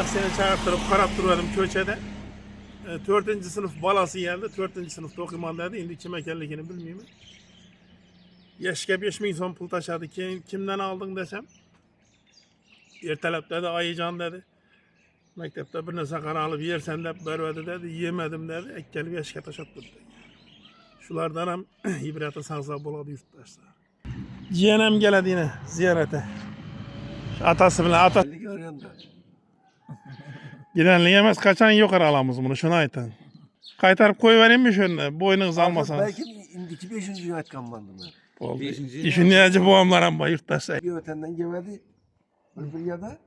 Seni çağırtırıp qarab turardım köçede. 4. sınıf balası geldi. 4. sınıfta okuman dedi. Indi kim ekenligini bilmiyorum. Yaşka 5000 son pul taşadı. Kimden aldın desem. Ertelep dedi, Ayıcan dedi. Mektepte bir nese qara alıp yersen de bervedi dedi. Yemedim dedi. Ekkelip yaşka taşattı dedi. Şulardan hem ibreti sağsa boladı yurttaşlar. Ciğenem geledi yine ziyarete. Atası bile ata. Gidenli yemez kaçan yok aramız bunu şuna aytan. Kaytarıp koyuvereyim mi şöyle boynunuz almasanız. Belki indiki 5. yönet kanmandım ben. Oldu. Düşünleyece boğamlar ama yurttaşlar. Bir ötenden gemedi. Bir ya da.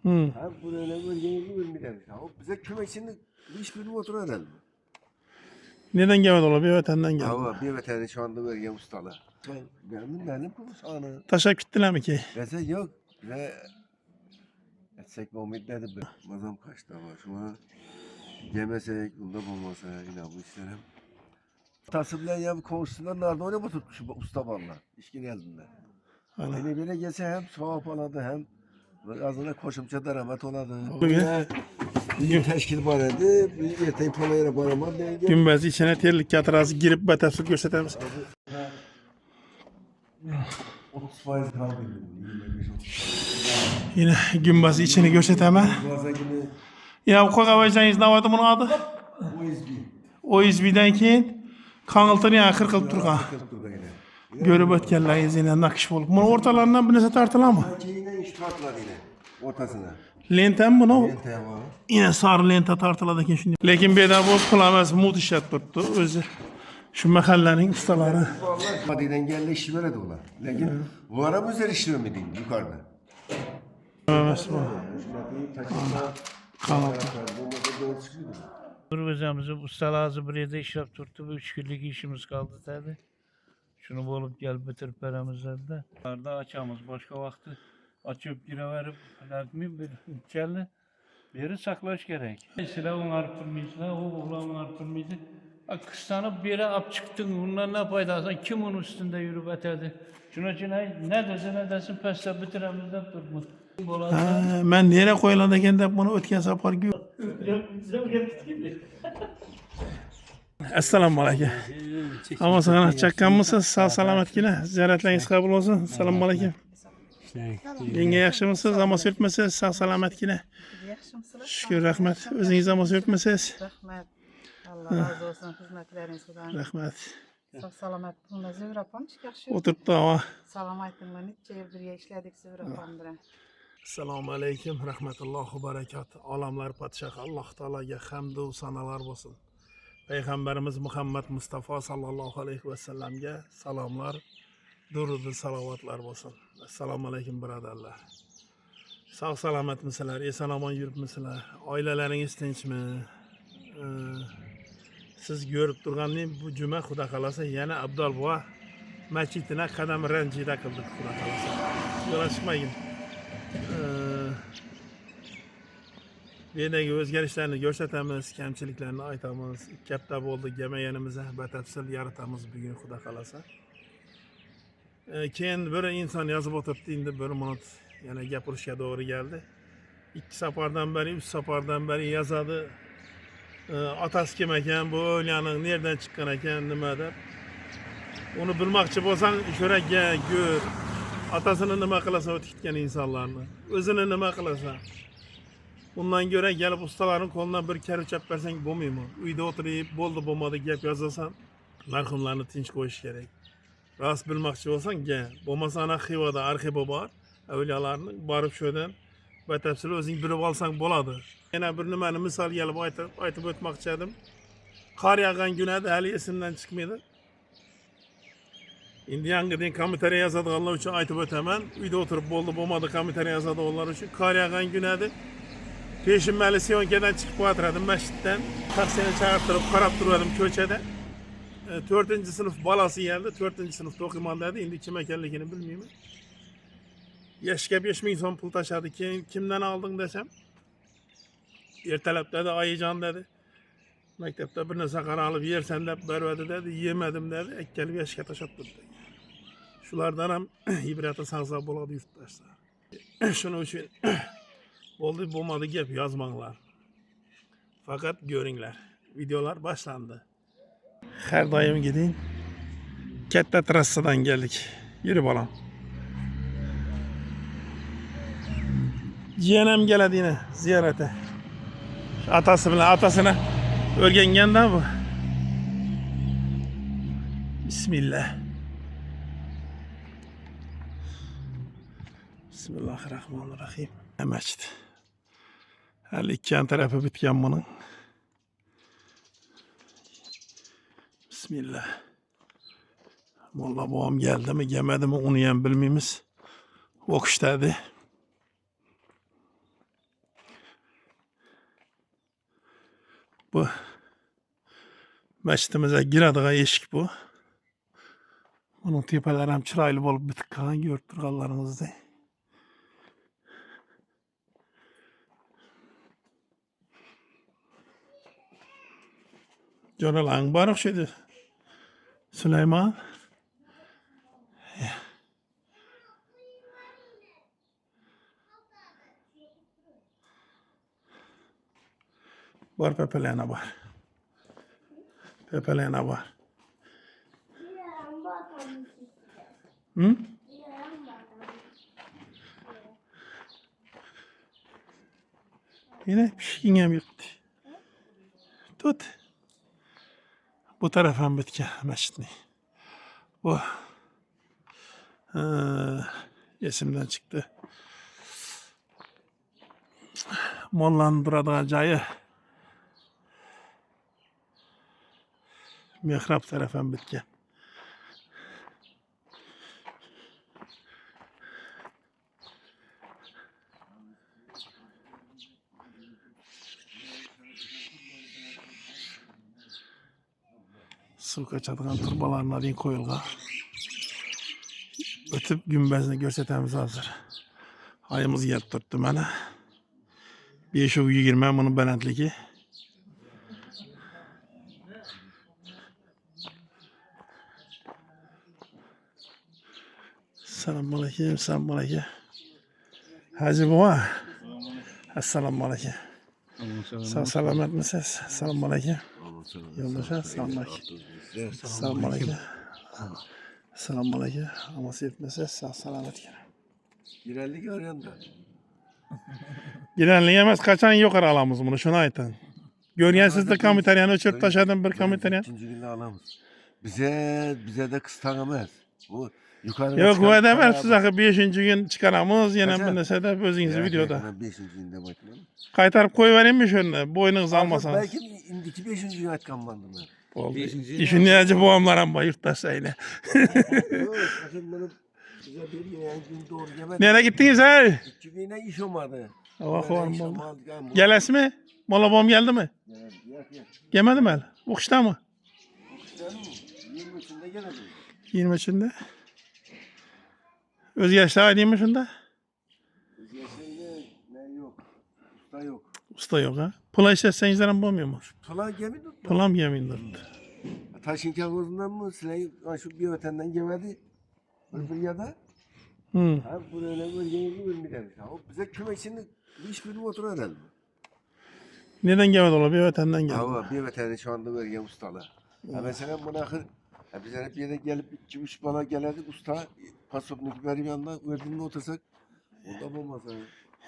Hı. Ha bu öyle bölgeyi bilmiyor. O bize kümesinde hiç bir motor edelim. Neden gelmedi ola bir ötenden geldi. Ama bir ötenden şu anda bölge ustalı. Benim kursanı. Taşak gittiler mi ki? Mesela yok. Ve etsek Muhammed dedi be. Mazam kaçtı ama şu an gemesek, unda bulmasa yine bu işlerim. Tası bile ya komşusundan nerede öyle mi tutmuş usta valla. İşkin eldinde. Beni böyle gelse hem soğuk oladı hem ağzına koşumça da rahmet oladı. Bir teşkil var idi, bir yeteyip polayla barama. Gümbezi içine terlik yatırası girip betefsil gösteremiz. 30% kaldı. Yine gümbezi içini göstereme. Ya o koyacağınız ne vardı bunun adı? O izbiden keyin kanıltını ya 40 yıl turga. Görüp ötkenler yine nakış bolup. Bunu ortalarından bir nese tartılar mı? Yine iş tartılar yine ortasına. Lenten bunu Lente var. yine sarı lente tartıladı ki şimdi. Lekin beda boz kılamaz mut işlet tuttu özü. Şu mahallenin ustaları. Madiden geldi işi böyle de olar. Lakin bu ara mı üzeri işliyor mu diyeyim yukarıda? Evet bu. Kanaltı. Hocamızı ustalazı buraya işlep tuttu. Bu 3 günlük işimiz kaldı dedi. Şunu bulup gel bitir paramızı da. Arda açamız başka vakti açıp gireverip lazım bir içerli biri saklaş gerek. Mesela onu arttırmayızlar, o oğlanı arttırmayızı. Kıstanıp bir yere ap çıktın, bundan ne faydası? Kim onun üstünde yürüp eterdi? Şuna ne desin peste bitiremizden durmuş. Ben nereye koyulan da bunu ötken sapar gibi. Esselamu Aleyküm. Ama sana çakkan mısın? Sağ selamet yine. Ziyaretleriniz kabul olsun. Selamu Aleyküm. Yenge yaxşı mısınız? Ama sürtmesiz. Sağ selamet yine. Şükür rahmet. Özünüz ama sürtmesiz. Rahmet. Allah razı olsun hizmetlerinizden. Rahmet. Sağ salamat bununla Zühür apam yaxşı. Oturup da ama. Salam aytdın mı? Neçe yıl birga işledik Zühür apam bilen. Assalomu alaykum, rahmatullohi barakat. Olamlar podshohi Alloh taologa hamd va sanolar bo'lsin. Payg'ambarimiz Muhammad Mustafa sallallohu alayhi va sallamga salomlar, durud va salovatlar bo'lsin. Assalomu alaykum birodarlar. Sog' salomatmisizlar? Eson-omon yuribmisizlar? Oilalaringiz tinchmi? Siz ko'rib turganingiz bu juma xudo xolasa yana Abdul buva masjidina qadam ranjida qildik xudo xolasa. Yo'la chiqmagin. Bendagi o'zgarishlarni ko'rsatamiz, kamchiliklarni aytamiz. Katta bo'ldi gemaganimizni batafsil yaratamiz bugun xudo xolasa. Keyin bir inson yozib o'tiribdi, endi 1 minut yana gapirishga to'g'ri keldi. 2 safardan beri, 3 safardan beri yozadi. Otasi kim ekan, bu o'g'laning nereden chiqqan ekan, nima deb. Uni bilmoqchi bo'lsang, sho'raga ko'r. Atasini nima qilasa o'tib ketgan insonlarni, o'zini nima qilasa. Bundan göre gelip ustaların kolundan bir kere uçak versen bo'lmaymi? Uyda o'tirib bo'ldi bo'lmadi gap yozasan, marhumlarni tinch qo'yish kerak. Rost bilmoqchi bo'lsang, bo'lmasa ana Xivoda arxivi bor, avliyolarni borib sho'dan batafsil o'zing bilib olsang bo'ladi. Yana bir nimani misol kelib aytib o'tmoqchi edim. Qor yog'gan kunada hali esimdan chiqmaydi. Endi yangidan kommentariya yozadiganlar uchun aytib o'taman. Uyda o'tirib bo'ldi bo'lmadi kommentariya yozadiganlar uchun qor yog'gan kunada Peşinmeli Siyonka'dan çıkıp oturdım mescitten. Seni çağırtırıp qarab turardım köçede. 4. sınıf balası geldi. 4. sınıfta okuman dedi. Indi kim ekenligini bilmiyorum. Yaşka 5000 son pul taşadı. Kimden aldın desem. Ertelep dedi, Ayıcan dedi. Mektepte bir nese qara alıp yersen de bervedi dedi. Yemedim dedi. Ekkelip yaşka taşattı dedi. Şulardan hem ibreti sağsa boladı yurttaşlar. Şunun için Oldu bulmadı gep yazmanlar. Fakat görünler. Videolar başlandı. Her daim gidin. Kette trassadan geldik. Yürü balam. Ciğenem geledi yine ziyarete. Atasına örgengenden bu. Bismillah. Bismillahirrahmanirrahim. Meçid. Her iki yan tarafı bitken bunun. Bismillah. Molla babam geldi mi gelmedi mi onu yan bilmemiz. Okuştaydı. Bu meçidimize giradiği eşik bu. Bunun tepeleri hem çıraylı bolup bitik kalan görüntülerinizi. Jonalan barık şeydi. Süleyman. Var pepelene var. Pepelene var. Hı? Yine pişkinem yıktı. Tut. Bu taraftan bitki meşitni. Bu. Yesimden çıktı. Mollanın duradığı cayı. Mihrap taraftan bitki. Su kaçadığın turbalarına din koyulga. Ötüp gümbezini görsetemiz hazır. Ayımız gelip tuttu bana. Bir işe uyu girmem bunun belentliki. Selamun aleyküm, selamun aleyküm. Hacı baba. Esselamu aleyküm. Sağ selamet misiniz? Selamun aleyküm. Yoldaşa selamun aleyküm. Selamun aleyküm. Selamun aleyküm. Ama seyretmese sağ selamet gel. Girerlik arıyorsun da. Girenli yemez kaçan yok aralamız bunu şuna aytan. Görüyen siz de kamiteryanı uçurup taşıdın bir kamiteryan. İkinci günde alamız. Bize de kıstanamaz. Bu yukarı Yok bu edemez size 5. gün çıkaramız yine Kaçar? bir de özünüzü videoda. 5. günde bakayım. Kaytarıp koyuvereyim mi şunu boynunuzu almasanız. Belki indiki 5. gün atkanmandım ben. Oldu. İşin niyacı babamlar ama yurttaşlarıyla. Yok, bakın benim size bir yani gün doğru yemedim. Nereye gittiniz he? 2 güne iş olmadı. Allah Böyle var iş mı? olmadı, yani bu- Geles mi? Mola babam geldi mi? Yok. Gelmedi mi? Okuşta mı? Canım 23'ünde gelelim. 23'ünde. Özgeçler aydın mı şunda? Ne yok. Usta yok. Usta yok ha. Pula işletseniz de bulmuyor mu? Tula gemi tuttu. Pulam yemin tuttu. Taşın kavuzundan mı? Silahı şu bir ötenden gemedi. Bir ya da. Hı. Ha buraya bölgeyi bir demiş. O bize kümesini iş bölümü otur edelim. Neden gelmedi ola? Bir vatenden geldi. Ama bir veteriner şu anda bölge ustalı. Ha mesela buna akır. Ha biz hep bir yere gelip 2-3 bala gelerdik usta. Pasopunu benim yanına ördüğünde otursak. O da olmaz ha.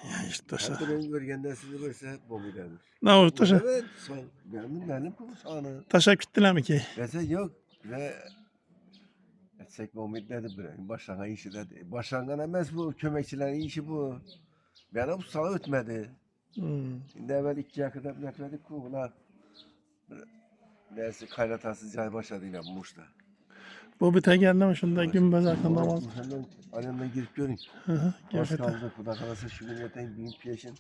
Ya işte taşa. Hatta benim bölgenden sizi verse bomba dermiş. Ne oldu taşa? Evet. Son, benim konuşanı. Taşa gittiler mi ki? Mesela yok. Ve etsek bomba dedi bre. Başlangıç işi dedi. Başlangıç emez bu. Kömekçilerin işi bu. Bana ustala ötmedi. Şimdi evvel 2 yakıda netmedik kuğula. Dersi kaynatasız cay başladı yine Muş'ta. Bu bir tek geldi mi şunda gümbez hakkında var. Hemen annemden girip görün. Hı hı. Az Gerçekten. kaldı. Bu da kalırsa şu gün yeten büyük peşin.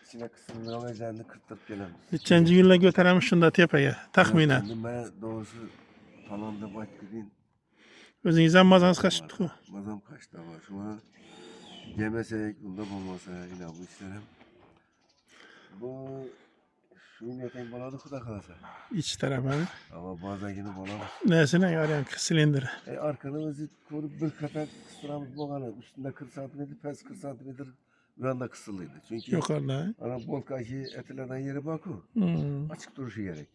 İçine kısımlı ama üzerinde kırtırıp gelelim. Üçüncü günle götüremiş şunda tepeye. Tahminen. Şimdi ben doğrusu falan da bak gidin. Özünüzden mazanız kaçtı. Mazam kaçtı ama şu an yemesek, bunda bulmasa yine bu işlerim. Bu şu yeten baladı kuda kalırsa. İç tarafı. Ama bazen yine baladı. Nesine yarayan silindiri. Arkanımızı korup bir kadar kıstıramız boğanı. Üstünde 40 santimetre, pes 40 santimetre Bir anda kısılıydı. Çünkü Yukarıda. ana bolkaki etilerden yeri bak o. Hmm. Açık duruşu gerek.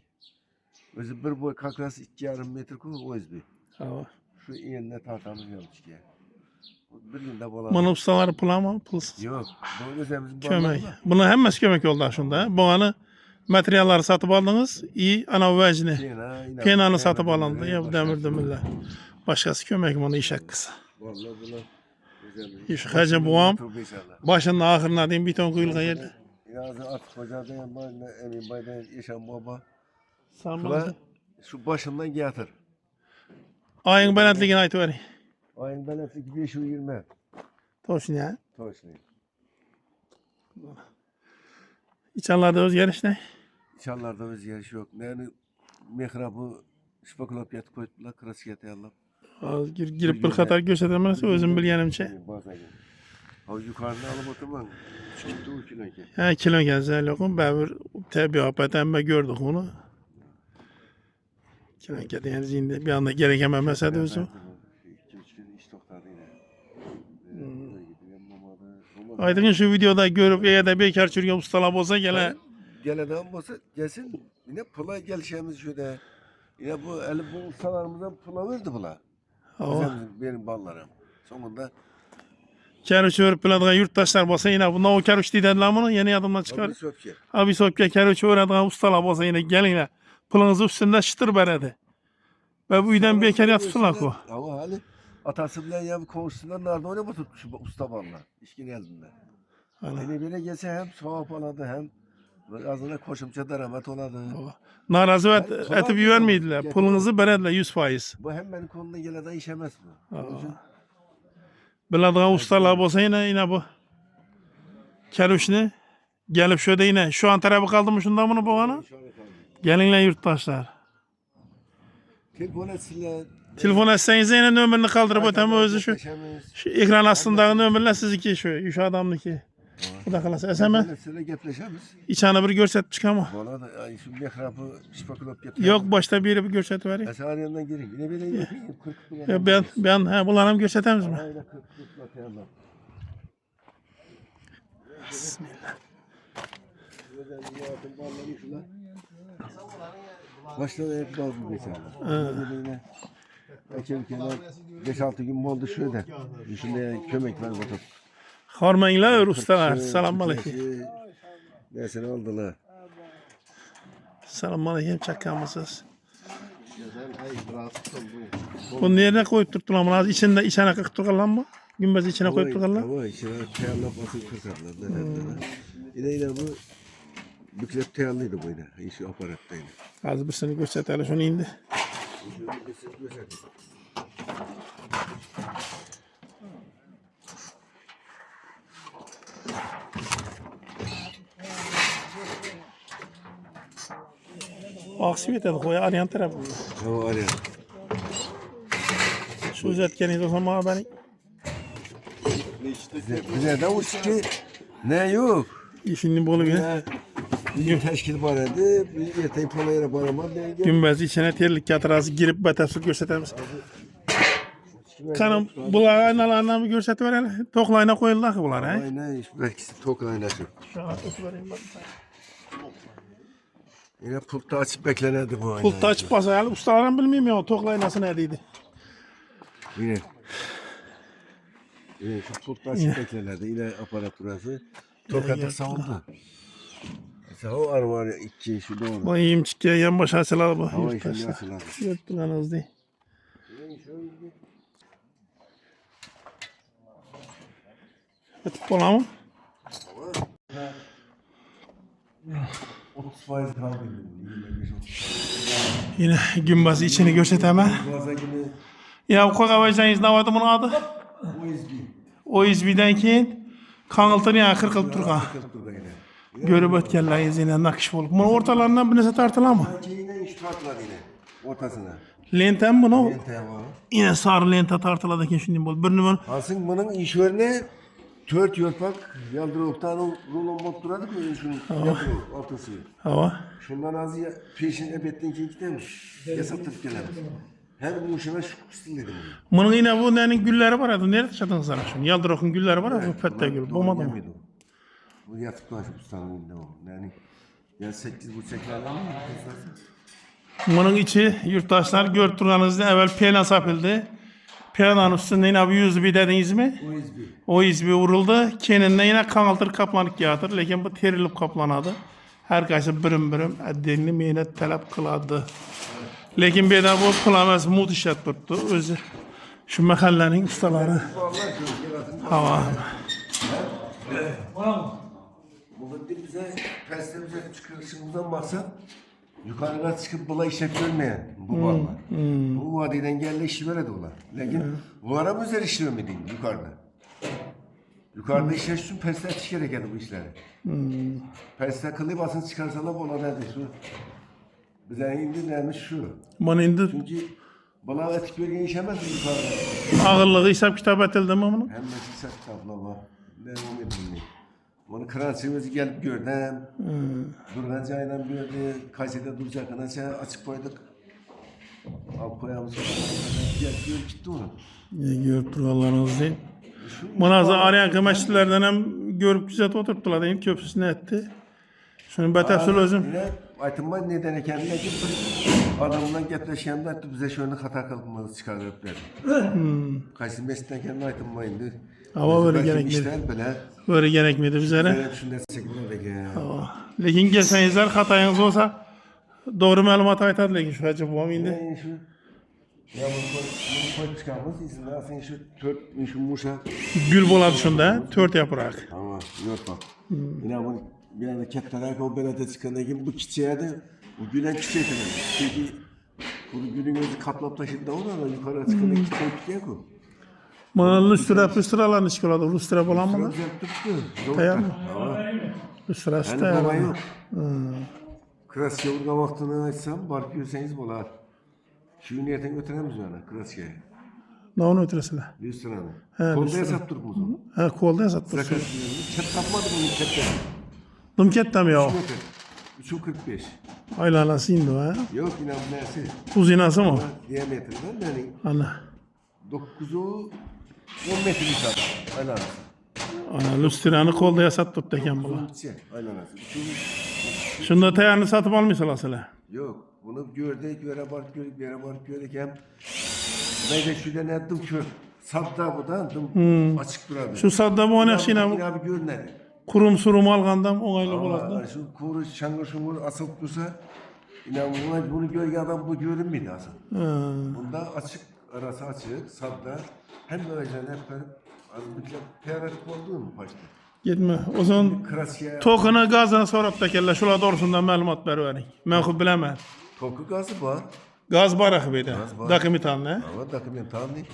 Özü bir boy kakras 2,5 metre koy o yüzden. Hava. Şu iğne tartamız yok ki. Bir günde bolan. Mana ustaları pula mı? Pulsuz. Yok. Bu özümüzün Kömek. Bunu hemmesi kömek oldu şunda. Boğanı materyalları satıp aldınız. İyi ana vecini. Penanı satıp alındı. Ya bu demir demirler. Başkası kömek bunu iş hakkısı. Vallahi buna İş hacı boğam. Başının ahırına deyin bir ton kuyulga yedi. Yazı at koca dayan bana emin baydan yaşam baba. Sarmalı. Şuna şu başından getir. Ayın benetliğini aytı veri. Ayın benetlik 520. Toşun ya. Toşlu. İçanlarda özgeriş ne? İnşallah da özgariş yok. Yani mihrabı şpakulap yat koydular, krasiyet yallah. Az girip bir kadar göstermezse özüm bilgenimçe. Ha yukarıda alıp oturman. 3 kilo ki. Ha kilo gelse lokum bavur tabi apaten be gördük onu. Kilo geldi yani zinde bir anda gerekememese de özü. 2-3 gün iş toxtadı yine. Aydın şu videoda görüp ya da bekar çürüyen ustalar olsa gele. Geleden olsa gelsin. Yine pula gelişemiz şöyle. Yine bu eli bu ustalarımızdan pula verdi pula. Benim ballarım. Sonunda Keruç örüp biladığın yurttaşlar olsa yine bundan o keruç dediler bunu yeni adımlar çıkar. abi söpke. Abi sopke keruç öğrettiğin ustalar olsa yine gelin pılınızı üstünde çıtır beredi. Ve bu yüzden bekar yatırsınlar ko. Ama hali atası bile ya komşusundan nerede öyle tutmuş bu usta ballar. İşkin eldinde. Beni böyle gelse hem soğuk oladı hem ağzına koşumça daramet oladı. Narazı etip vermeydiler. Pılınızı berediler 100%. Bu hem benim konuna geleden işemez bu. Onun için Biladığın ustalar olsa yine bu keruçni gelip şöyle yine şu an tarafı kaldı mı şundan bunu boğana? Gelinle yurttaşlar. telefon etsinler. Telefon etseniz yine nömerini kaldırıp ötemi özü şu ekran aslındaki nömerler sizinki şu adamdaki. Bu da kalası. Eseme Etsinler gepleşemiz. içine bir görsetmiş ama. Bana da ay şu mihrabı şpakulop getir. Yok başta biri bir görset vereyim. Mesela yanından girin. Yine böyle yapayım. 40 Ya ben bunları görsetemiz mi? Aynen 40 yapayım. Bismillah. Başta hep bazı mesela. Geçerken 5-6 gün oldu şöyle. Şimdi kömek var burada. Hormayla ustalar. Selam aleyküm. Neyse oldular. Selam aleyküm çakkamısız. Bunu nereye koyup tuttular mı? İçine kırk tutarlar mı? Gümbezi içine koyup tutarlar. Ama içine teyarla basın kırkarlar. Yine bu büklep teyarlıydı bu yine. İşi aparattaydı. Az bir seni gösterler şunu indi. Aksiyete de koy arayan tarafı. Tamam araya. Şu üzetkeniz o zaman beni. Bize de uç ki ne yok. İşini bolu bir. Bir teşkil var idi. Bir yetey polayla barama. Gümbezi içine terlik yatırası girip betefsir gösterimiz. Kanım bulağı analarına bir görseti verelim. Toklayına koyullar ki bunlar. Aynen. Belki toklayla şu. Şu an vereyim bak. Yine pulta açıp beklenirdi bu aynen. Pulta açıp basayalım. Ustaların bilmiyorum ya toklayınası nediydi. Yine. Yine şu pulta açıp beklenirdi. Yine aparaturası. Tokatı savundu. Mesela o arı iki şu doğru. Bu iyiyim çıkıyor yan başı açılalı bu. Hava işini açıladı. Yırttılanız değil. Yatıp bola mı? 30% kaldı. Yine gümbazı içini gösteremem. Bazen gibi Ya o kavayacağınız ne vardı bunun adı? OSB. O izbiden keyin kanıltını ya 40 yıl turga. Görüp ötkenleriniz yine nakış bulup. Bunu ortalarından bir nese tartılar mı? Yine iş tartılar yine. Ortasına. Lenten bunu Lente var. yine sarı lente tartıladı ki şimdi bol. Birini bunu Aslında bunun işverine 4 yörpak yaldırıktan rulon mod duradı mı şunun yaldırık ortası. hava. Şundan az ya peşin ebettin ki iki demiş. Yasattık gelen. Hem bu işime şu kıstılıydı. Bunun yine bu nenin gülleri var adı. Nerede çatın sana şunu? Yaldırokun gülleri var adı. Bu pette gül. Bulmadı mı? Bu yatık var ustanın önünde o. Yani ya 8,5'lerden mi? Bunun içi yurttaşlar gördüğünüzde evvel pena sapıldı. Penanın üstünde yine bir yüzü bir dediniz mi? O izbi. O izbi vuruldu. Keninde yine kanaltır kaplanıp yatır. Lekin bu terilip kaplanadı. Herkese birim birim eddenli meynet talep kıladı. Lekin bir de bu kılamaz mut işlet tuttu. Özü şu mahallenin ustaları. Hava. Bugün de bize persimize çıkışımızdan maksat yukarıda çıkıp bula işlet görmeyen bu bağlar. Bu vadiden geldi işi veredi ola. Lakin bunlara mı üzeri işliyor muydun yukarıda? Yukarıda işler için persler çıkarak geldi bu işleri. Persler kılı basın çıkarsalar bu ola nerede şu? Bize indi neymiş şu. Bana indi Çünkü bana etik bölge işemez mi yukarıda? ağırlığı hesap kitap edildi mi bunun? Hem de kısa kitapla var. Ne umudum. Bunu kraliçemizi gelip gördüm. Durgancay'la gördü. Kayseri'de duracaklarına şey açık koyduk. Al koyamız. Gel gör gitti onu. Gördük Allah'ınız değil. Bana arayan kıymetçilerden hem görüp güzel oturttular diyeyim köprüsünü etti. Şunu betefsil özüm. Yine Aytınbay nedeni kendine gittim. Adamından getleşen etti bize şöyle hata kalkmamızı çıkarıp verdi. Kayseri Mescid'den kendine Aytınbay'ındı. Ama böyle Belki gerekmedi. işler böyle. Böyle gerekmedi bize. Ben şunu destek böyle. Lekin gelsengizler hatayınız olsa doğru malumat aytadı lekin şu acaba bu indi. Yani şu ya bunu koy çıkarmaz izin versin şu tört şu muşa. Gül boladı şunda, tört yaprak. Tamam yok bak. Yine bunu bir anda ketteler o belede çıkanda gibi bu çiçeğe de bu gülen çiçeği demek. Çünkü bu gülün özü kaplap taşıdı da ona da yukarı çıkanda çiçeği tutuyor ku. Bana lüstralarını çıkıyordu. Lüstra bulan mı? Güzel tuttu. Dayan mı? Ama Lüstra yani baba işte. yok. Krasiye vurga vaktini açsam bark yiyorsanız bolar. Şu niyetten götüremiz yani krasiye. Ne onu ötüresiyle? Lüstranı. He, Kolda lüstran. hesap durmuş onu. Ha kolda yasattı. Zakat diyorum. Çet tapmadı bunu çette. Dumkettem ya. 3.45. Aylanası indi o ha. Yok inan neyse. Uzinası mı? Diametreden yani Ana. 9'u 10 metre hesap. Aynen. Ana lüstranı kolda yasattı teken bula. Aynen. Şunda tayarını satıp almışsın aslında. Yok. Bunu gördük, göre bak gördük, göre bak gördük hem. Ben de şuradan ettim kör. Sapta bu da açık duradı. Şu sadda bu oynakşı Yine yine abi görmedi. kurum surum algandam onaylı Ama buladı. şu kuru şangır şungur asılıp dursa inan bunu gölge adam bu görünmedi aslında. Bunda açık, arası açık, sapta hem böyle hep böyle azıcık peyaratık olduğu mu başta? Gitme. O zaman Krasiye, tokuna gazını sorup da kelle şula doğrusundan malumat verin. Ben ku bilemem. toku gazı var. Gaz barak bir de. Gaz var. Dakimi tanı. Ama takım yani tamam değil.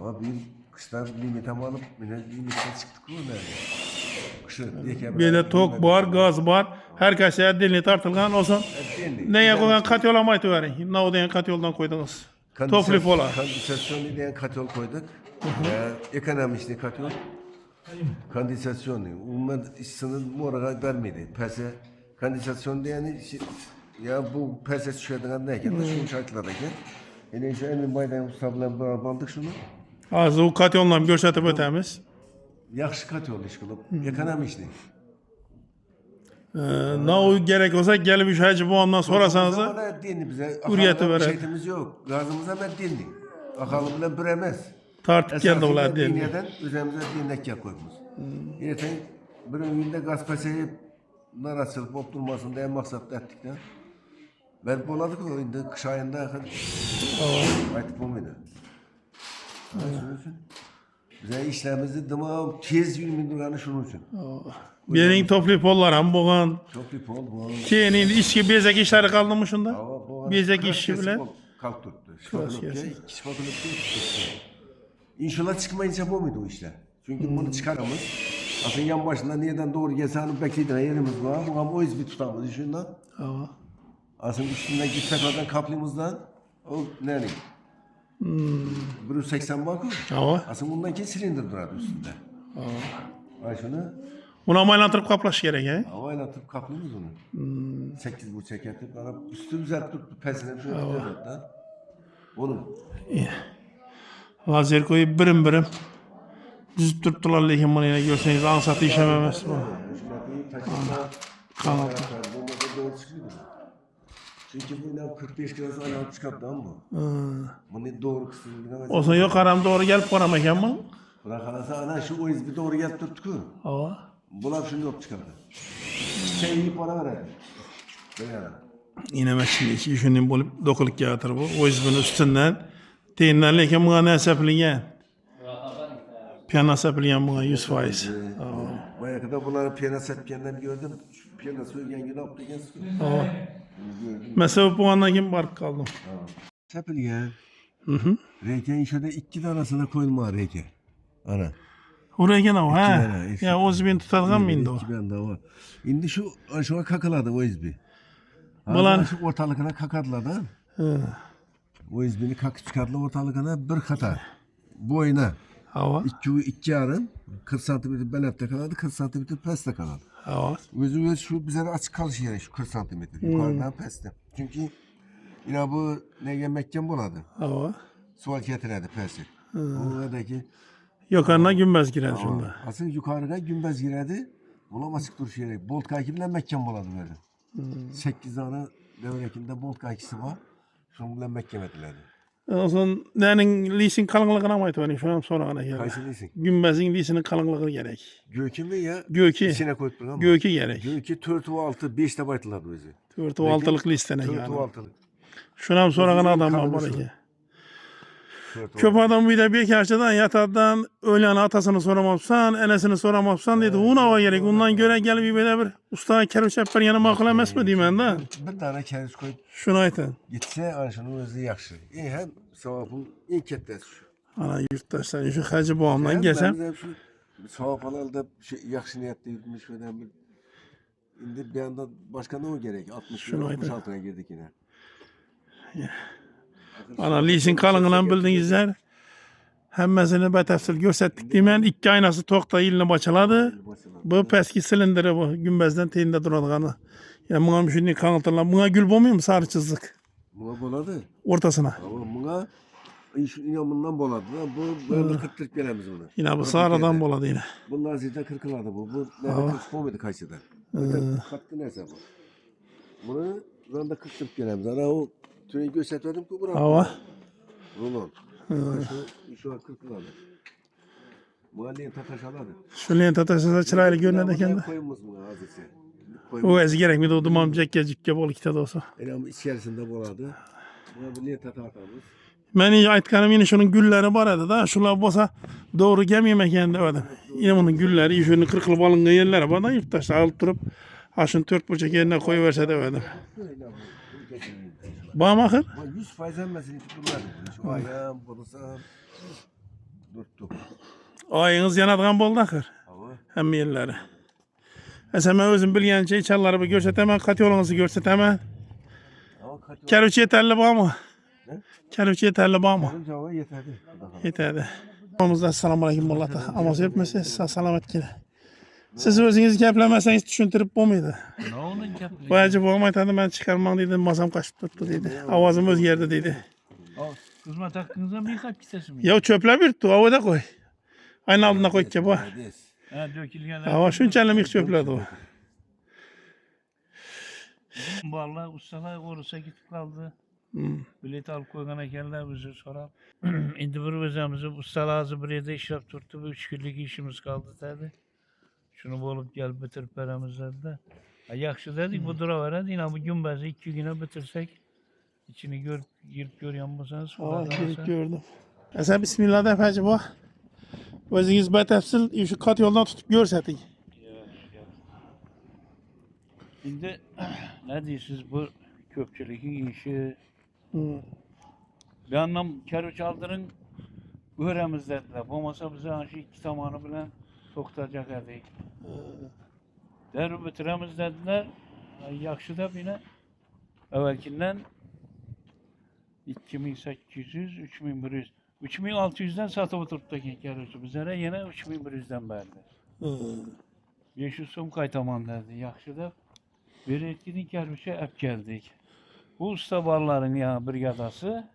Ama bir kışlar limite alıp yine limitten çıktık mı nerede? Kışı diye Bir de tok var, gaz var. Herkese dilini tartılgan olsun. Neye koyan kat yola mı verin? Ne o diyen kat yoldan koydunuz. Toplu pola. Kondisasyon diyen katol koyduk. Ekonomi işte katol. Kondisasyon diyor. Umman sınır moraga vermedi. Perse kondisasyon diyen ya bu perse şuradan neyken de şu şartlardayken. Yani şu en baydan ustabla bağladık şunu. Azı o kat yoldan görsatıp ötemiz. Yaxşı katol iş kılıp. Ekonomi işte. Ne o gerek olsa gelip iş hacı bu ondan sorasanız da Bana dinli bize. Hürriyeti Akalımda bir veren. şeyimiz yok. Gazımıza ben dinli. Akalımla büremez. tartıp geldi ola diye. Dinleden üzerimize dinlek koymuş. Yeten bir günde gaz peseyi narasılıp oturmasın diye maksat ettikten. Ben boladık o indi kış ayında aytıp olmaydı. Şunun için. Bize işlerimizi tamam tez yürümeyin duranı şunun için. Benim toplu pollar hem boğan. Çok bir pol bu. Senin işki bezek işleri kaldı mı şunda? Hava Bezek işi bile. Kalk tuttu. Kras gelsin. İnşallah çıkmayınca bu muydu o işler? Çünkü bunu çıkaramız. Aslında yan başında niyeden doğru gelse hanım beklediğin yerimiz var. Bu ama o iz bir tutamız düşünden. Hava. Aslında üstünden gitsek oradan kaplımızdan o nerede? 180 bakı. Hava. Aslında bundan ki silindir durardı üstünde. Ay şunu Buna maylandırıp kaplaş gerek he. havayla atıp kaplımız onu. 8,5 çekertip bana üstü düzeltip pesine şöyle tutuyordu. Onu Lazer koyup birim birim düzüp durdular lekin bunu yine görseniz ansatı işememez bu. kaçırma. Kanat. Bu model doğru çıkmıyor. Çünkü bu inan 45 kilosu alıp çıkarttı ama. Bunu doğru kısmını bilemez. Olsun yok aram doğru gelip param eken mi? Bırak alasa ana şu o izbi doğru gelip tuttu ki. Hava. Bular şunu yok çıkardı. Sen iyi para verer. Böyle yani. İneme şimdi iki düşündüğüm bolup dokuluk yağıtır bu. O yüzden üstünden teyinlerliyken buna ne hesaplayan? Piyano hesaplayan buna 100%. Baya kadar bunları piyano sepkenleri gördüm. Şu piyano söyleyen gün yaptı gelsin. Mesela bu andan kim bark kaldım? Sepilgen. Reyken şöyle iki tanesine koyulma reyken. Ana. Oraya gene o ha. tane, Ya o zibin tutalgan mı indi o? İki ben daha var. İndi şu kakaladı o izbi. Bulan- Şu ortalıkına kakadladı. O izbini kakı çıkardılar ortalıkına bir kata. Boyuna. Hava. İki yarım. 40 santimetre belepte kaladı. 40 santimetre peste kaladı. Hava. Özü şu bize açık kalış yeri şu 40 santimetre. Yukarıdan peste. Çünkü yine bu ne yemekken buladı. Hava. Sual getiredi peste. Oradaki Yukarına gümbez girer şunda. asıl yukarıda gümbez giredi. Buna açık duruş yeri. Bolt kaykıyla mekken buladı böyle. 8 tane devrekinde bolt kaykısı var. Şunu bile mekkem edilerdi. O zaman nenin lisin kalınlığına mı ayıtı şu an sonra ana geldi. Kaysılıyısın. Gümbezin lisinin kalınlığı gerek. Gökü mü ya? Gökü. İçine koyup ama. Gökü gerek. Gökü 4-6 5 de baytıladı özü. Törtü altılık listene yani. 4-6'lık. Şuna sonra Özünün adam var kalınlığı ki. şu. Köp adam bir de bir karşıdan yatağdan öğlen atasını soramazsan, enesini soramazsan dedi. Una var gerek. Ondan göre gel bir böyle bir usta keruç yapar yanıma akıl emez mi diyeyim ben de. Bir tane keriz koyup Şunu aytın. gitse anşının özü yaxşı. Hem sevabın ilk ketdəsi şu. Ana yurttaşlar şu hacı boğamdan geçsem. Ben şu sevaplar da yaxşı niyetli yutmuş ve bir indi bir anda başka ne o gerek? 60 Şunu aytın. 66'ya girdik yine. Ana lisin kalınlığını bildinizler. Hemmesini betefsil gösterdik demen 2 aynası tokta iline başladı. Bu peski silindiri bu gümbezden teyinde duradığını. Ya buna bir şey kanıtırlar. Buna gül olmuyor mu sarı çizik? Buna boladı. Ortasına. Ama buna iş inamından boladı. Bu böyle 40 gelemiz bunu. Yine bu sarıdan boladı yine. Bunlar zirde 40'ladı bu. Bu ne 40 olmadı kaçıda. Kattı neyse bu. Bunu ben de 40 gelemiz. Ana o tüneyi göstermedim ki buna. Hava. Rolon. Şu an 40'ladı. Muhalleyin tataşaladı. Şu lenta taşısa çıraylı görünedeken de. Koyumuz buna azıcık. O ez gerek mi de o duman cekke bol iki de olsa. Ama içerisinde boladı. Buna bir niye tata atamız. Ben iyi aytkanım yine şunun gülleri var adı da. Şunlar bosa doğru gelmeyemek yani demedim. Yine bunun gülleri, şunun kırkılı balınga yerleri var da yurttaşlar alıp durup aşın 4 bucak yerine koyuverse demedim. Bağım akır. 100% emmesin hiç bunlar. Şu ayağım, bolasam. Durttuk. Ayınız yanadığın bol da akır. Ama Hem yerleri. Sen ben özüm bilgen şey çalları bir görsetemem, kat yolunuzu görsetemem. kaç Keruç yeterli bağ mı? Ne? Keruç yeterli bağ mı? Benim cevabı yeterli. Yeterli. Amamızda selamun aleyküm Allah'ta. Amaz yapmasa selamet gele. Siz özünüz geplemeseniz düşüntürüp bu muydu? Ne onun kaplı? Bayacı bu amaytadı ben çıkarmam dedi. Masam kaçıp tuttu dedi. Avazım özgerdi dedi. Kızma hakkınızda bir kap kitesi mi? Ya çöple bir tu havada koy. Aynı altına koy ki bu. Ha dökülgen. Hava şunçalım ilk çöpledi o. Vallahi ustalar korusa gitip kaldı. Bilet alıp koygan ekenler bizi sorar. Şimdi bir özemizi ustalar bir yerde işlep tuttu. Bu 3 günlük işimiz kaldı dedi. Şunu bulup gel bitir paramızdan da. Yaxşı dedik bu dura veredi. Yine bu gümbezi 2 güne bitirsek. İçini girip görüyor musunuz? Hava girip gördüm. Sen bismillah de efendim bu. Özünüz betefsil şu kat yoldan tutup görsetik. Şimdi ne diyorsunuz bu köpçülüğün işi? Bir anlam kere çaldırın öğremiz dediler. Bu masa bize anşı 2 zamanı bilen sokutacak edik. Derbi bitiremiz dediler. Yaxşı da yine evvelkinden 2800, 3100, 3600'den satıp oturttaki kerücü bizlere yine 3100'den verdi. 500 so'm qaytaman dedi. Yaxşı da bir etkinin kerücü hep geldik. Bu usta barların ya brigadası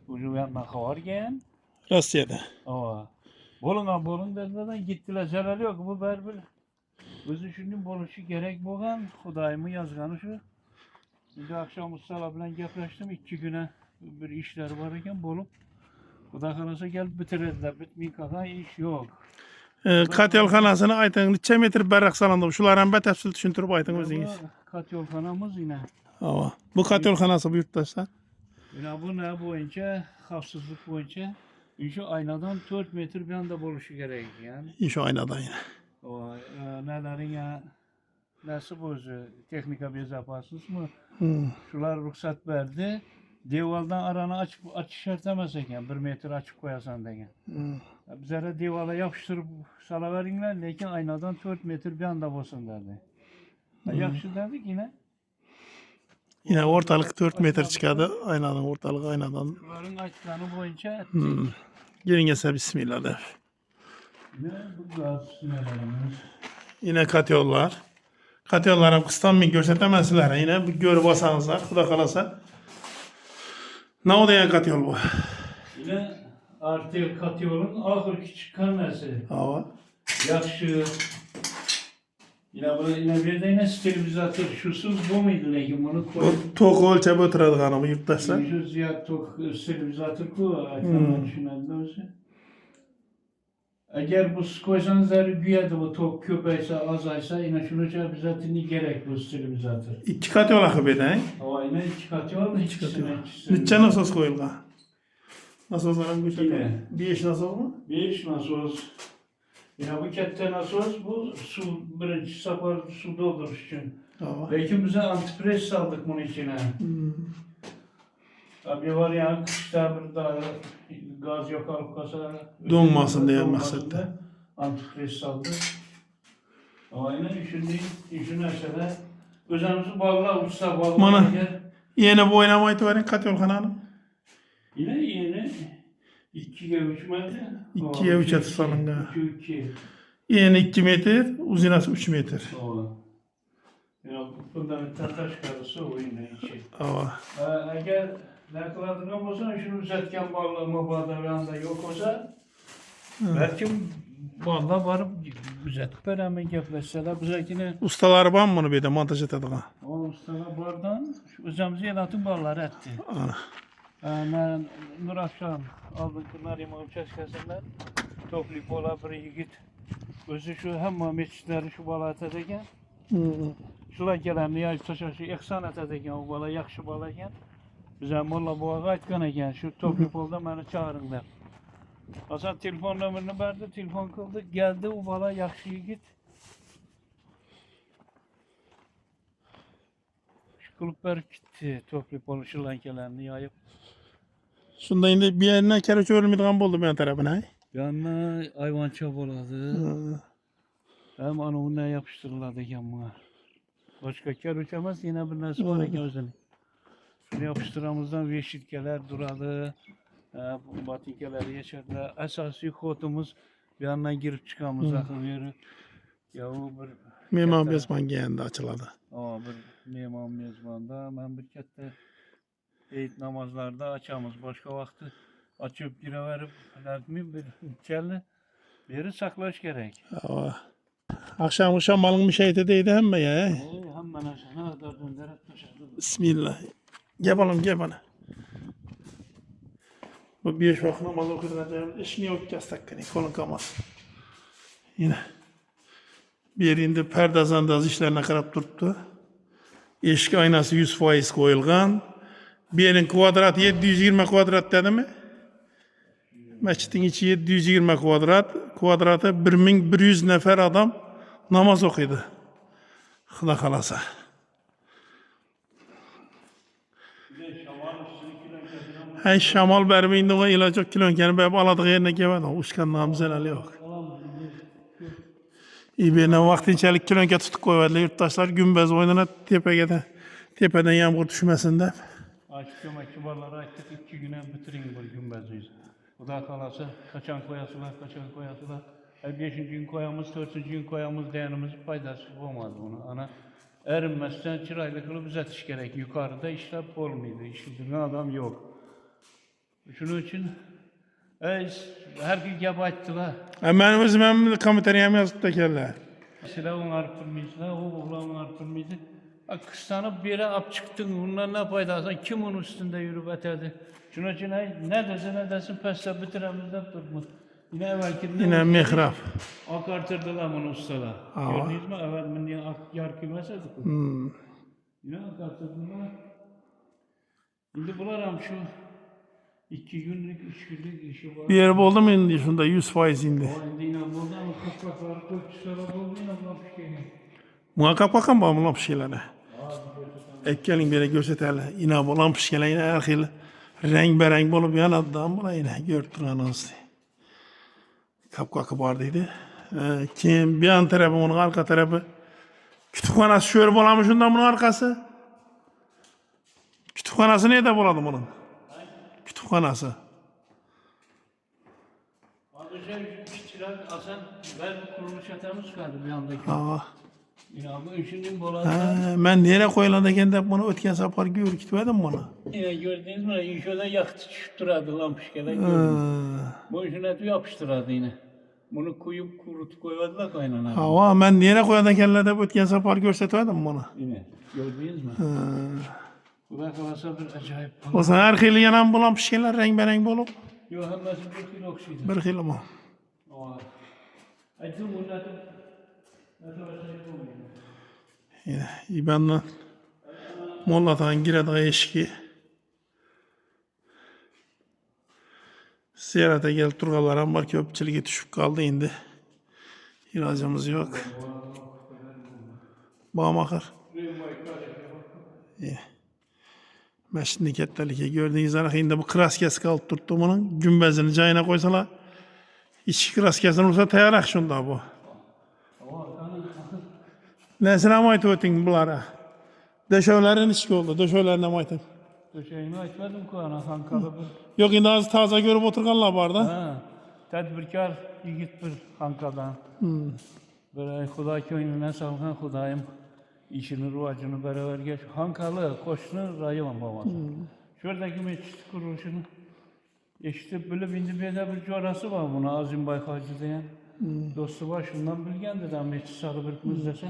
ucu yanına havar gelin. Rusya'da. Bolun dediler gittiler zelal yok bu berbil. Özü şimdi boluşu gerek boğan, Xudayımı yazganı şu. Şimdi akşam Mustafa bilen gepleştim, 2 güne bir işler var iken bolup. Xuda kalasa gelip bitirediler, bitmeyi kalan iş yok. Katyolxanasını aytın, neçe metr berrak salındı? Şulardan batafsil düşüntürüp aytın özünüz. Kat yolxanamız yine. Ava. Bu katyolxanası bu yurttaşlar. Yine bu ne boyunca, xavfsızlık boyunca şu aynadan 4 metr bir anda boluşu gerek yani. İş aynadan yine. O nelerin ya nasıl bozu teknika bezapasız mı? Şular ruhsat verdi. Devaldan aranı açış ertemezsek 1 metre açıp koyasan degen. Bizlere devala yapıştırıp salaverinler lekin aynadan 4 metre bir anda bolsun derdi. Yaxşı dedik yine. Yine ortalık 4 metr çıkardı. Aynadan ortalık aynadan. Şuların açıklarını boyunca ettik. Gelin gelse bismillah der. Ne bu gaz nelerimiz? Yine katyollar. Katyollara kıstan bir görsetemezler. Yine bir gör basanızlar. Xuda kalasa. Ne oldu ya katyol bu? Yine artı katyolun ahırki çıkarması. Ava. Yaxşı. Yine bir de yine sterilizatör. Şusuz bu muydu lekin bunu koy. Bu tok ölçep ötüredi kanımı yurttaşlar. Şu ziyad tok sterilizatör koy. Aytanlar düşünenlerse. Eğer bu koysanızlar güyede bu tok köpeyse azaysa yine şunu bizatini gerek bu sterilizatör. 2 katyol akı beden. Ama yine 2 katyol ikisine. Neçe nasos koyulgan? Nasosların Yine. güçlü. 5 nasos mu? 5 nasos. Yine bu kette nasos bu su birinci safar su dolduruş için. Ava. Belki bize antipres saldık bunun içine. Tabii var ya kışta bir daha gaz yok alıp kasa Donmasın diye donmasın maksatta. da Antipres saldık. Ama yine işin aşağıda özümüzü bağla uçsa bağla. Mana. Yine bu oynama itibaren katyol kanalım. Yine 2'ye 3 metre. 2'ye 3'e tutalım da. 2. Yine 2 metre, uzunası 3 metre. Yani fundamental taş karısı o yine içi. Ava. Eğer ne kıladığına olsa şunu düzeltken bağlama bağda yok olsa belki bağla varıp düzeltip beraber yaplaşsalar bize yine Ustaları var mı bunu bir de montaj etediğine? o ustalar buradan özümüzü yaratın bağları etti. Ana. Ben Nur Akşam aldım bunlar imam çeşkesinden toplayıp ola bir yigit özü şu hem meçhitleri şu bala etedeken şular gelen niyaz taşaşı ihsan etedeken o bala yaxşı bala eken bize molla boğağa aytkan eken şu toplayıp olda beni çağırın der. Hasan telefon numarını verdi, telefon kıldı, geldi o bala yaxşı yigit. Şıkılıp verip gitti toplayıp oluşurlankelerini yayıp. Şunda indi bir yerine kere çözülmediğin buldu ben tarafına. Yanına hayvan çabaladı. Hem onu ne yapıştırırlardı yanına. Başka kar uçamaz yine bir nasıl var ki özünü. Şunu yapıştıramızdan veşitkeler duradı. Batinkeler yaşadı. Esası kotumuz bir yandan girip çıkamız akılıyor. Ya o bir Mimar Bezman geldi açıladı. o bir mimam mezbanda ben bir kette Eid namazlarda açamız. Başka vakti açıp gire verip lazım bir kelle biri saklaş gerek. Ava. Akşam malın bir şey edeydi hem mi ya? Hemen aşağına da döndürüp taşıdı. Bismillah. Gel bakalım gel bana. Bu 5 vakit namaz okuyacağımız işini yok kestek kolun kalmaz. Yine. Bir yerinde perdazandaz işlerine karab duruptu. Eşik aynası 100% koyulgan. Bir yerin kvadrat 720 kvadrat dedi mi? Mescidin içi 720 kvadrat. Kvadratı 1100 nefer adam namaz okuydu. Xuda kalasa. Hey şamal berbeyinde o ilacı kilonkeni bebe aladığı yerine gelmedi. Uçkan namzeleli yok. İbine vaktinçelik kilonke tutup koyverdiler yurttaşlar gümbez oynana tepeden yağmur düşmesin de. Açık kömek kibarlara açtık 2 güne bitirin bu gümbezliyiz. Bu da kalası kaçan koyasılar. 5. gün koyamız, 4. gün koyamız değerimiz faydası olmadı bunu. Ana erinmezsen çıraylı kılıp düzeltiş gerek. Yukarıda işlep olmuyordu. İşlediğin adam yok. Şunun için her gün yabancılar. Benim özüm hem komiteriyem yazıp tekerler. Silah onarıp durmayızlar, o oğlan onarıp durmayızlar. Kıstanıp bir yere ap çıktın, bundan ne faydası? Kim onun üstünde yürüp ötedi? Şuna ne desin peste bitiremizde durmuş. Yine evvelkinden... Yine mihrap. Ak artırdılar bunu ustalar. Aa. Gördünüz mü? Evvel ben niye ak yar kümeseydik. Yine ak artırdılar. Şimdi bularım şu 2 günlük, 3 günlük işi var. Bir yer oldu mu indi şunda 100% indi. O indi yine buradan kapaklar, kökçüsler oldu yine bu şey. Muhakkak bakın bağımlı bir şeylere. Ekkelin böyle gösterler. Yine bulan bir şeyler yine her şey renk bereng olup yanadıdan buna yine gördüğünüz. Kapkakı vardıydı. Kim bir an tarafı onun arka tarafı. Kütüphanası şöyle bulamışından bunun arkası. Kütüphanası nerede buladım onun? Kütüphanası. Az önce işçiler asan ben kuruluş yatağımız kaldı bir andaki. Aa. Yine bu üçünün bolatı. Ben nereye koyulandayken de bunu ötken sapar görür kitledim bana. Yine gördünüz mü? İnşaada yaktı çıktırdı lampışkele. Bu işine yapıştırdı yine. Bunu koyup kurutup koymadılar kaynana. Hava ben nereye koyulandayken de ötken sapar görsetmedim bana. Yine gördünüz mü? Bu da kalasa bir acayip. O zaman her kıylı yanan bulan bir şeyler renk bereng bulup. Yok hem nasıl bir kilo oksiydi. Bir kıylı mı? Aa. Acı bunlar da. Yine İban'la Mollatan girada eşki. Ziyarete gel turgalara var köpçülüğe düşüp kaldı indi. İlacımız yok. Bağmakır. Meşin niketlerlik gördüğünüz zaman şimdi bu kraskes kalıp tuttu bunun. Gümbezini cayına koysalar. İç kraskesin olsa teyarak şunda bu. Nesine ait ötün bunlara? Döşevlerin içki oldu. Döşevlerine ait. Döşeğini açmadım ki ana Ankara'da bir. Yok şimdi az taze görüp oturganlar var da. Ha. Tedbirkar yigit bir Ankara'dan. Böyle Huda köyüne salgan Hudayım. İşini, ruvacını beraber geç. Hankalı, Koçlu, rayon babası. Şuradaki meclis kuruluşunu işte böyle bindi bir coğrası var buna Azim Baykalcı diyen. Dostu var şundan bilgen dedi meclis alı bir kız dese.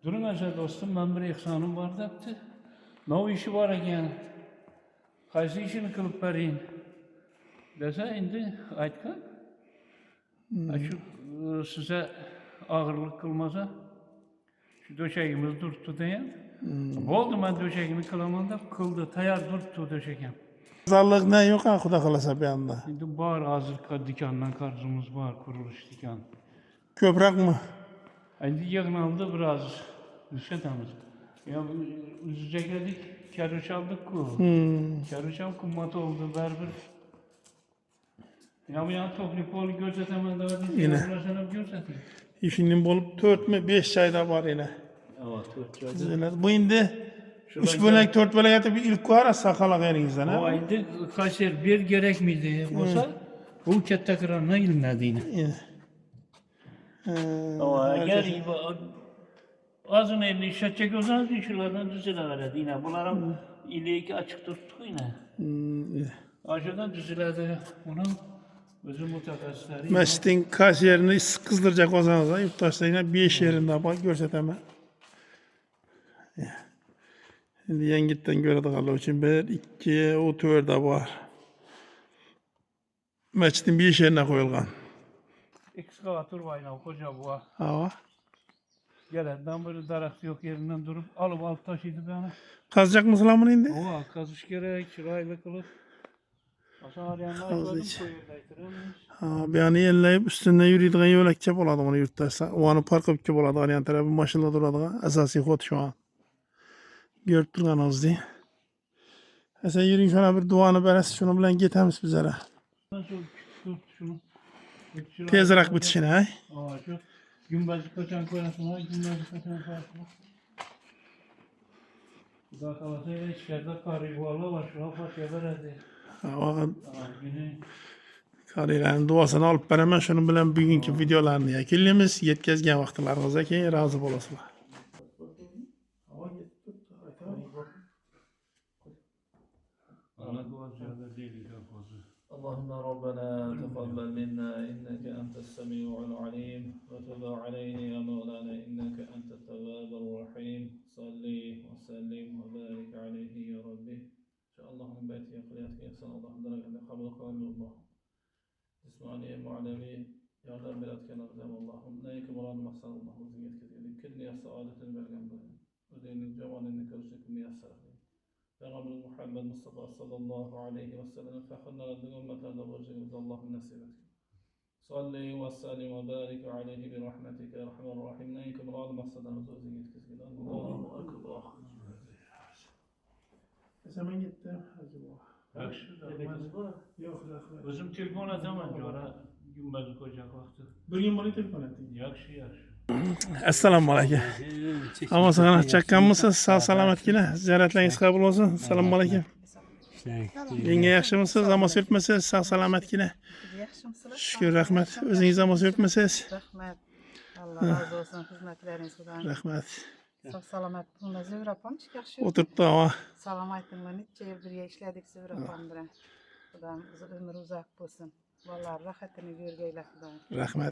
Durun aşağı dostum ben bir ihsanım var dedi. Ne o işi var eken? Kaysı işini kılıp vereyim? Dese indi aytkan. Şu size ağırlık kılmasa şu döşeğimiz durttu diyen. Oldu ben döşeğimi kılamanda kıldı. Tayar durttu döşeğim. Zallık ne yok ha kuda kalasa bir anda. Şimdi var hazır dikandan karzımız var kuruluş dikan. Köprak mı? Şimdi yakın aldı biraz Rüşvetamiz. Ya üzecekledik, kârı çaldık ku. Kârı çal kummat oldu berber. Ya bu yan toplu pol görsetemez daha değil. Yine. Sana görseteyim. İşinin bulup 4 mü 5 çayda var yine. Evet, Bu indi 3 bölek 4 bölek atıp bir ilk kuara sakala elinizden o ha. indi kaçır bir gerek miydi? Olsa bu kette kıranına ilinledi yine. Yine. Ama gel azın elini işletecek olsanız işlerden düzeleverdi yine. Bunların ileki açık tuttuk yine. Aşağıdan düzeledi. Bunun özü mutakasları. Mescidin kaç yerini kızdıracak olsanız da yurttaşlar yine 5 yerinde bak görsetemem. Şimdi yengitten göre de kalıyor için bir 2 o töverde var. Mescidin bir yerine koyulgan. Ekskavatör var yine koca bu. Hava. Gelenden böyle darak yok yerinden durup alıp alt taşıydı bana. Kazacak mısın lan bunu indi? O kazış gerek, çırayla kılıp. Aşağı arayanlar gördüm koyuyor. Bir an yenileyip üstünde yürüydüğün yolak kep oladı onu yurttaşsa. O anı parkıp kep oladı. Arayan tarafı maşınla duradı. Esası kod şu an. Görüp durgan az diye. Sen yürüyün şuna bir duanı beresi şunu bilen gitemiz bizlere. Şunu. Tezrak bitişine hay. Aa şu gümbezlik kaçan koyasına, gümbezlik kaçan koyasına. Bu da kalasıyla içeride karı yuvarla var. Şuna paşa veredi. Günü. Karıların duasını alıp beraber şunu bilen bugünkü videolarını yakillimiz. Yetkezgen vaktilarınıza ki razı olasınlar. Ana duası ya da değil. اللهم ربنا تقبل منا إنك أنت السميع العليم وتب علينا يا مولانا إنك أنت التواب الرحيم صلي وسلم وبارك عليه يا ربي إن شاء الله من بيت يقلياتك يحسن الله درجة قبل قول الله اسمعني معلمي يا رب بلادك نغزم اللهم نايك مراد محسن الله وزيت كثير كلني سعادة بالجنب ودين الجوان إنك رشدك يسر Peygamber Muhammed Mustafa sallallahu aleyhi ve sellem fehirna ladın ümmetlerde borcumuz Allah'ın nasip et. Salli ve sellim ve barik aleyhi bi rahmetike erhamer rahim. Neyke murad maksadımız özün yetkizgin. Allahu akbar. Zaman gitti. Acaba. Yok, rahmet. Özüm telefon zaman sonra gümbazı koyacak vakti. Bir gün bana telefon ettin. Yaxşı yaxşı. Assalomu alaykum. Amazon chakkanmisiz? Sağ salomatgina. Ziyoratlaringiz qabul bo'lsin. Assalomu alaykum. Yenge yaxshimisiz? Namoz o'qimisiz? Sağ salomatgina. Yaxshimisiz? Shukr, rahmat. O'zingiz namoz o'qimisiz? Rahmat. Allah razı olsun hizmetlerinizden. Rahmat. Sağ salamat puluna zöhr apam yaxshi. O'tiribdi ama. Salam aytdingmi? Necha yil birga ishladik zöhr apam bilan. Xudoyim umri uzoq bo'lsin. Bolalar rohatini bergaylar Xudoyim. Rahmat.